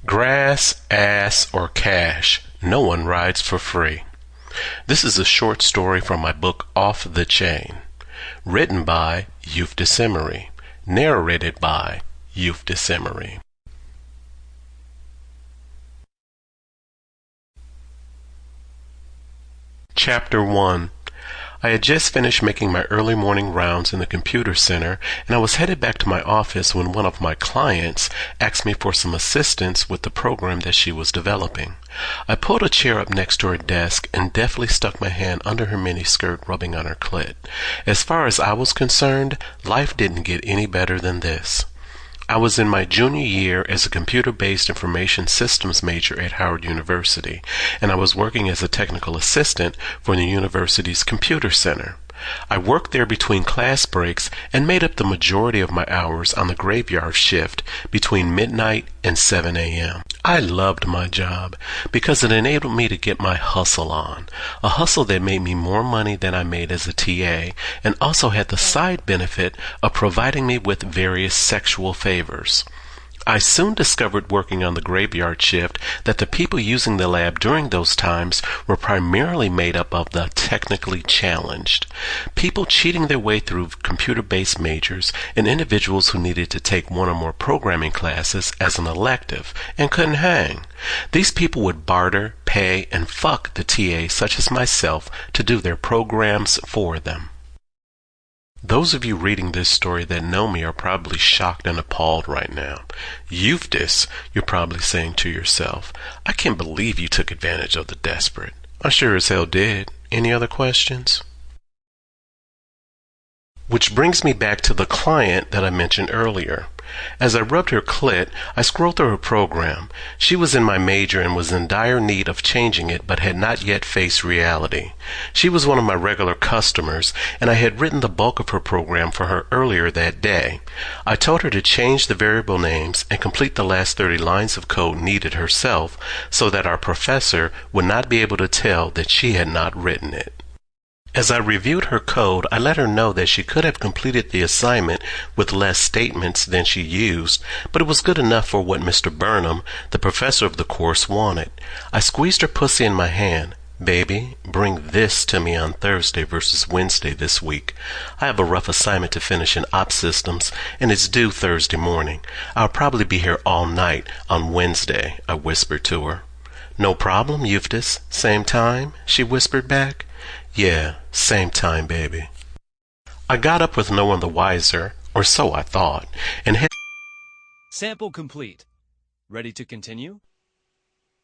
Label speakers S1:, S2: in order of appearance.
S1: Grass, ass, or cash, no one rides for free. This is a short story from my book Off the Chain, written by Euftis Emery, narrated by Euftis Emery. Chapter 1. I had just finished making my early morning rounds in the computer center, and I was headed back to my office when one of my clients asked me for some assistance with the program that she was developing. I pulled a chair up next to her desk and deftly stuck my hand under her miniskirt, rubbing on her clit. As far as I was concerned, life didn't get any better than this. I was in my junior year as a computer-based information systems major at Howard University, and I was working as a technical assistant for the university's computer center. I worked there between class breaks and made up the majority of my hours on the graveyard shift between midnight and 7 a.m. I loved my job because it enabled me to get my hustle on, a hustle that made me more money than I made as a TA and also had the side benefit of providing me with various sexual favors. I soon discovered working on the graveyard shift that the people using the lab during those times were primarily made up of the technically challenged, people cheating their way through computer-based majors and individuals who needed to take one or more programming classes as an elective and couldn't hang. These people would barter, pay, and fuck the TA such as myself to do their programs for them. Those of you reading this story that know me are probably shocked and appalled right now. Euftis, you're probably saying to yourself, I can't believe you took advantage of the desperate. I sure as hell did. Any other questions? Which brings me back to the client that I mentioned earlier. As I rubbed her clit, I scrolled through her program. She was in my major and was in dire need of changing it, but had not yet faced reality. She was one of my regular customers, and I had written the bulk of her program for her earlier that day. I told her to change the variable names and complete the last 30 lines of code needed herself, so that our professor would not be able to tell that she had not written it. As I reviewed her code, I let her know that she could have completed the assignment with less statements than she used, but it was good enough for what Mr. Burnham, the professor of the course, wanted. I squeezed her pussy in my hand. Baby, bring this to me on Thursday versus Wednesday this week. I have a rough assignment to finish in Op Systems, and it's due Thursday morning. I'll probably be here all night on Wednesday, I whispered to her. No problem, Euftis. Same time? She whispered back. Yeah, same time, baby. I got up with no one the wiser, or so I thought, and
S2: Sample complete. Ready to continue?